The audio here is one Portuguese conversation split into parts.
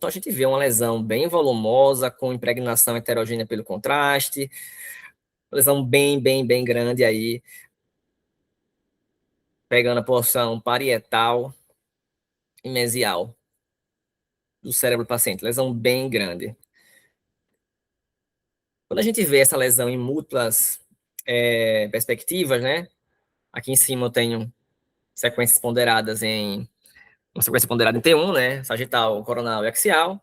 Então, a gente vê uma lesão bem volumosa, com impregnação heterogênea pelo contraste, lesão bem grande aí, pegando a porção parietal e mesial do cérebro do paciente, lesão bem grande. Quando a gente vê essa lesão em múltiplas perspectivas, né? Aqui em cima eu tenho sequências ponderadas uma sequência ponderada em T1, né? Sagital, coronal e axial.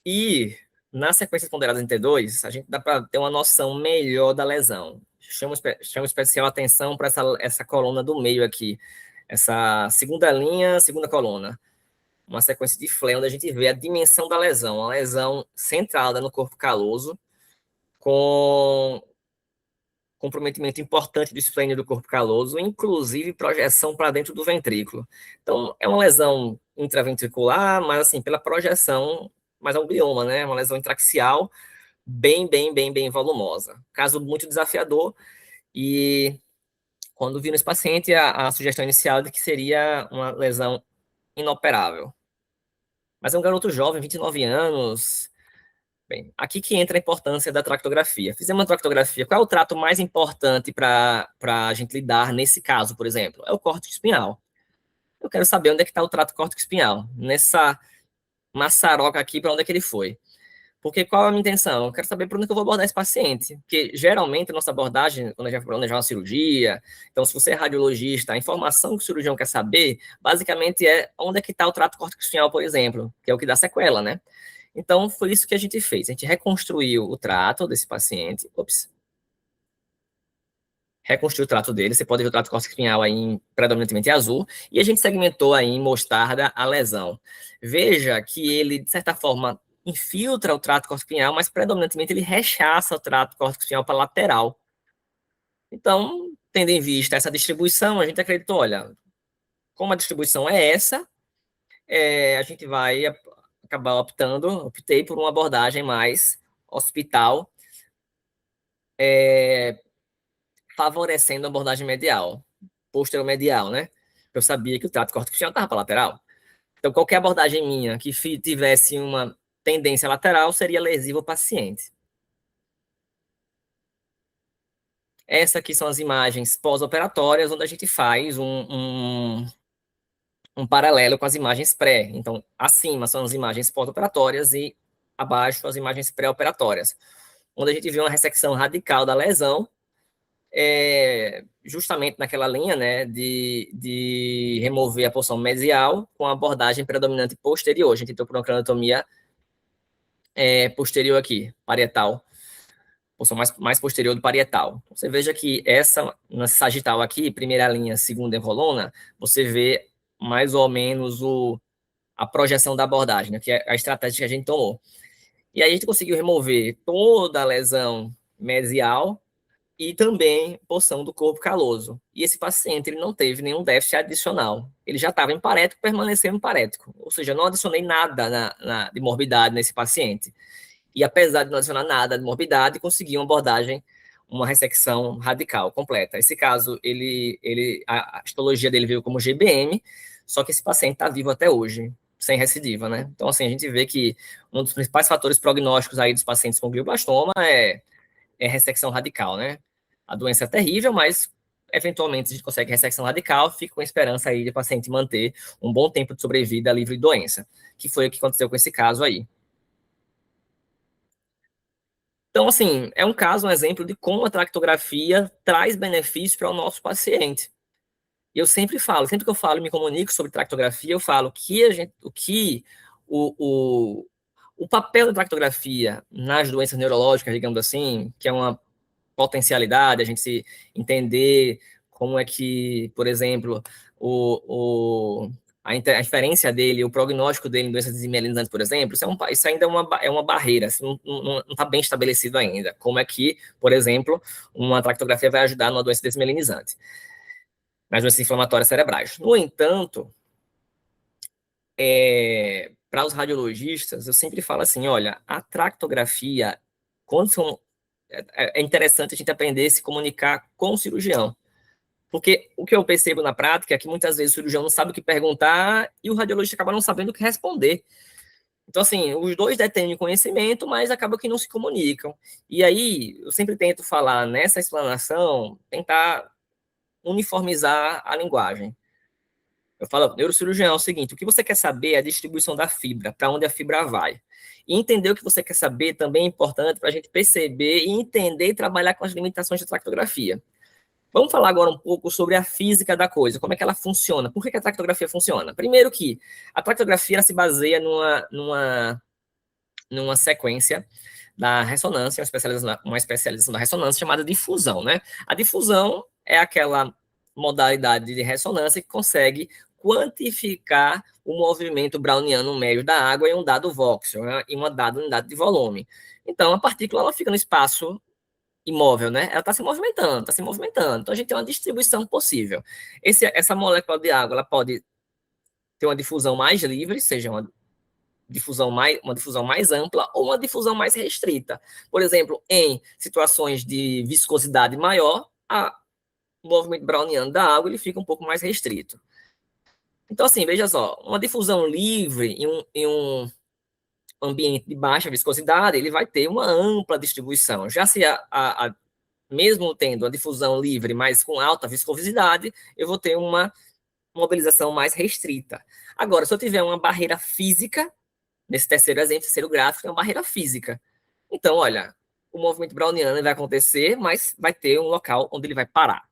E nas sequências ponderadas em T2, a gente dá para ter uma noção melhor da lesão. Chama especial atenção para essa coluna do meio aqui. Essa segunda linha, segunda coluna. Uma sequência de Fleh, onde a gente vê a dimensão da lesão. Uma lesão centrada no corpo caloso, com comprometimento importante do esplênio do corpo caloso, inclusive projeção para dentro do ventrículo. Então, é uma lesão intraventricular, mas assim, pela projeção, mas é um glioma, né? Uma lesão intraxial bem volumosa. Caso muito desafiador, e quando vi nesse paciente, a sugestão inicial de que seria uma lesão inoperável. Mas é um garoto jovem, 29 anos. Bem, aqui que entra a importância da tractografia. Fizemos uma tractografia. Qual é o trato mais importante para a gente lidar nesse caso, por exemplo? É o córtex espinhal. Eu quero saber onde é que está o trato córtex espinhal. Nessa maçaroca aqui, para onde é que ele foi. Porque qual é a minha intenção? Eu quero saber por onde que eu vou abordar esse paciente. Porque, geralmente, a nossa abordagem, quando a gente vai planejar uma cirurgia, então, se você é radiologista, a informação que o cirurgião quer saber, basicamente, é onde é que está o trato córtex espinhal, por exemplo, que é o que dá sequela, né? Então, foi isso que a gente fez. A gente reconstruiu o trato desse paciente. Reconstruiu o trato dele. Você pode ver o trato córtex espinhal aí predominantemente azul. E a gente segmentou aí em mostarda a lesão. Veja que ele, de certa forma, infiltra o trato córtex espinhal, mas predominantemente ele rechaça o trato córtex espinhal para lateral. Então, tendo em vista essa distribuição, a gente acreditou, olha, como a distribuição é essa, a gente vai acabar optei por uma abordagem mais hospital, favorecendo a abordagem medial, posteromedial, né? Eu sabia que o trato cortical estava para lateral. Então, qualquer abordagem minha que tivesse uma tendência lateral seria lesiva ao paciente. Essas aqui são as imagens pós-operatórias, onde a gente faz um paralelo com as imagens pré. Então, acima são as imagens pós-operatórias e abaixo as imagens pré-operatórias, onde a gente vê uma ressecção radical da lesão, justamente naquela linha, né, de remover a porção mesial com a abordagem predominante posterior. A gente entrou por uma craniotomia posterior aqui, parietal, porção mais posterior do parietal. Então, você veja que na sagital aqui, primeira linha, segunda coluna, você vê mais ou menos a projeção da abordagem, né, que é a estratégia que a gente tomou. E aí a gente conseguiu remover toda a lesão mesial e também porção do corpo caloso. E esse paciente ele não teve nenhum déficit adicional. Ele já estava em parético, permaneceu em parético. Ou seja, não adicionei nada de morbidade nesse paciente. E apesar de não adicionar nada de morbidade, consegui uma abordagem, uma ressecção radical, completa. Esse caso, a histologia dele veio como GBM, só que esse paciente está vivo até hoje, sem recidiva, né? Então, assim, a gente vê que um dos principais fatores prognósticos aí dos pacientes com glioblastoma é ressecção radical, né? A doença é terrível, mas eventualmente a gente consegue ressecção radical, fica com a esperança aí de o paciente manter um bom tempo de sobrevida livre de doença, que foi o que aconteceu com esse caso aí. Então, assim, é um exemplo de como a tractografia traz benefícios para o nosso paciente. E eu sempre falo, sempre que eu falo e me comunico sobre tractografia, eu falo que o papel da tractografia nas doenças neurológicas, digamos assim, que é uma potencialidade, a gente se entender como é que, por exemplo, a inferência dele, o prognóstico dele em doenças desmielinizantes, por exemplo, isso ainda é uma barreira, isso não está bem estabelecido ainda. Como é que, por exemplo, uma tractografia vai ajudar numa doença desmielinizante, nas doenças inflamatórias cerebrais. No entanto, para os radiologistas, eu sempre falo assim, olha, a tractografia, quando é interessante a gente aprender a se comunicar com o cirurgião. Porque o que eu percebo na prática é que muitas vezes o cirurgião não sabe o que perguntar e o radiologista acaba não sabendo o que responder. Então, assim, os dois detêm conhecimento, mas acaba que não se comunicam. E aí, eu sempre tento falar nessa explanação, tentar uniformizar a linguagem. Eu falo, neurocirurgião, é o seguinte, o que você quer saber é a distribuição da fibra, para onde a fibra vai. E entender o que você quer saber também é importante para a gente perceber e entender e trabalhar com as limitações da tractografia. Vamos falar agora um pouco sobre a física da coisa, como é que ela funciona, por que a tractografia funciona. Primeiro que a tractografia ela se baseia numa sequência da ressonância, uma especialização da ressonância chamada difusão, né? A difusão é aquela modalidade de ressonância que consegue quantificar o movimento browniano médio da água em um dado voxel, né? Em uma dada unidade de volume. Então, a partícula ela fica no espaço imóvel, né? Ela está se movimentando, está se movimentando. Então, a gente tem uma distribuição possível. Essa molécula de água ela pode ter uma difusão mais livre, seja uma difusão mais ampla ou uma difusão mais restrita. Por exemplo, em situações de viscosidade maior, o movimento browniano da água ele fica um pouco mais restrito. Então, assim, veja só, uma difusão livre em um ambiente de baixa viscosidade, ele vai ter uma ampla distribuição. Já se mesmo tendo a difusão livre, mas com alta viscosidade, eu vou ter uma mobilização mais restrita. Agora, se eu tiver uma barreira física, nesse terceiro exemplo, terceiro gráfico, é uma barreira física. Então, olha, o movimento browniano vai acontecer, mas vai ter um local onde ele vai parar.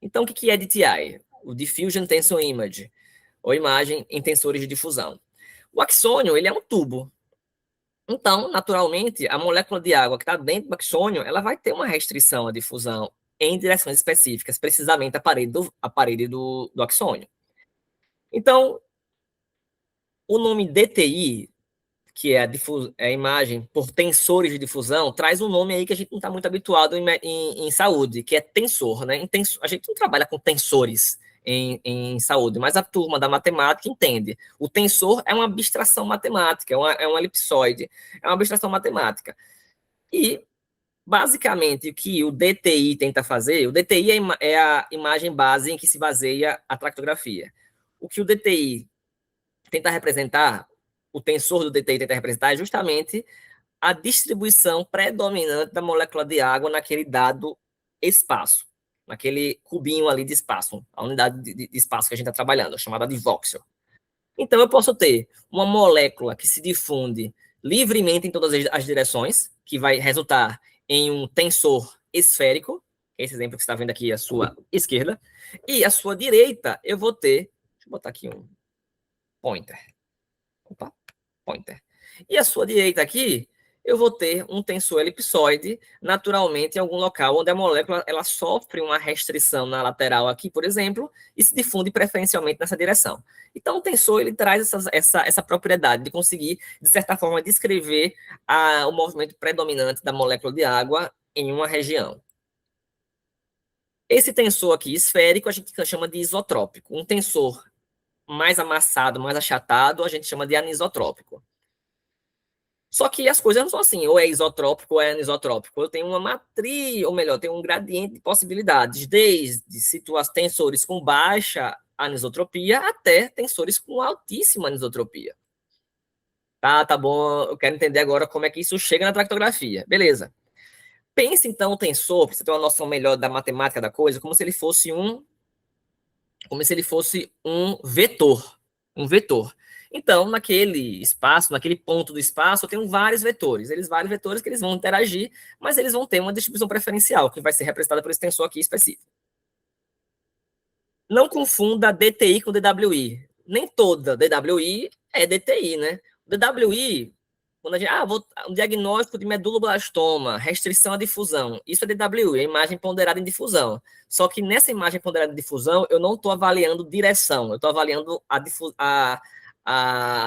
Então, o que é DTI? O Diffusion Tensor Image, ou imagem em tensores de difusão. O axônio, ele é um tubo. Então, naturalmente, a molécula de água que está dentro do axônio, ela vai ter uma restrição à difusão em direções específicas, precisamente a parede do axônio. Então, o nome DTI, que é a imagem por tensores de difusão, traz um nome aí que a gente não está muito habituado em saúde, que é tensor, né? A gente não trabalha com tensores em saúde, mas a turma da matemática entende. O tensor é uma abstração matemática, é uma elipsoide, é uma abstração matemática. E, basicamente, o que o DTI tenta fazer, o DTI é a imagem base em que se baseia a tractografia. O que o DTI tenta representar, o tensor do DTI tenta representar é justamente a distribuição predominante da molécula de água naquele dado espaço, naquele cubinho ali de espaço, a unidade de espaço que a gente está trabalhando, chamada de voxel. Então, eu posso ter uma molécula que se difunde livremente em todas as direções, que vai resultar em um tensor esférico, esse exemplo que você está vendo aqui à sua esquerda, e à sua direita eu vou ter, deixa eu botar aqui um pointer, opa, pointer. E à sua direita aqui, eu vou ter um tensor elipsoide, naturalmente, em algum local onde a molécula ela sofre uma restrição na lateral aqui, por exemplo, e se difunde preferencialmente nessa direção. Então, o tensor ele traz essa propriedade de conseguir, de certa forma, descrever o movimento predominante da molécula de água em uma região. Esse tensor aqui esférico a gente chama de isotrópico. Um tensor mais amassado, mais achatado, a gente chama de anisotrópico. Só que as coisas não são assim, ou é isotrópico ou é anisotrópico. Eu tenho uma matriz, ou melhor, tenho um gradiente de possibilidades, desde tensores com baixa anisotropia até tensores com altíssima anisotropia. Tá bom, eu quero entender agora como é que isso chega na tractografia. Beleza. Pense então o tensor, para você ter uma noção melhor da matemática da coisa, como se ele fosse um vetor. Um vetor. Então, naquele espaço, naquele ponto do espaço, eu tenho vários vetores. Vários vetores que eles vão interagir, mas eles vão ter uma distribuição preferencial, que vai ser representada por esse tensor aqui específico. Não confunda DTI com DWI. Nem toda DWI é DTI, né? DWI, quando a gente, um diagnóstico de meduloblastoma, restrição à difusão. Isso é DWI, é imagem ponderada em difusão. Só que nessa imagem ponderada em difusão, eu não estou avaliando direção, eu estou avaliando a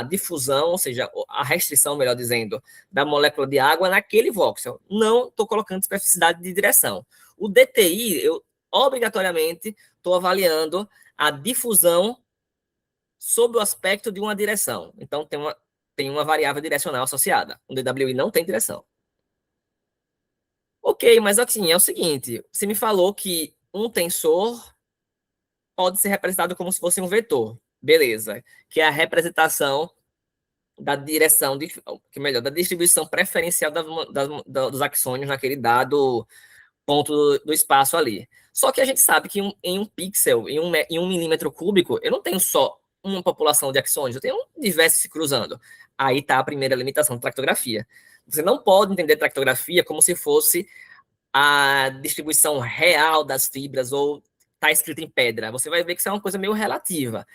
difusão, ou seja, a restrição, melhor dizendo, da molécula de água naquele voxel. Não estou colocando especificidade de direção. O DTI, eu obrigatoriamente estou avaliando a difusão sob o aspecto de uma direção. Então, tem uma variável direcional associada. O DWI não tem direção. Ok, mas assim, é o seguinte, você me falou que um tensor pode ser representado como se fosse um vetor. beleza, que é a representação da direção, que melhor, da distribuição preferencial dos axônios naquele dado ponto do espaço ali. Só que a gente sabe que em um pixel, em um milímetro cúbico, eu não tenho só uma população de axônios, eu tenho diversos se cruzando. Aí está a primeira limitação da tractografia. Você não pode entender tractografia como se fosse a distribuição real das fibras ou está escrito em pedra. Você vai ver que isso é uma coisa meio relativa.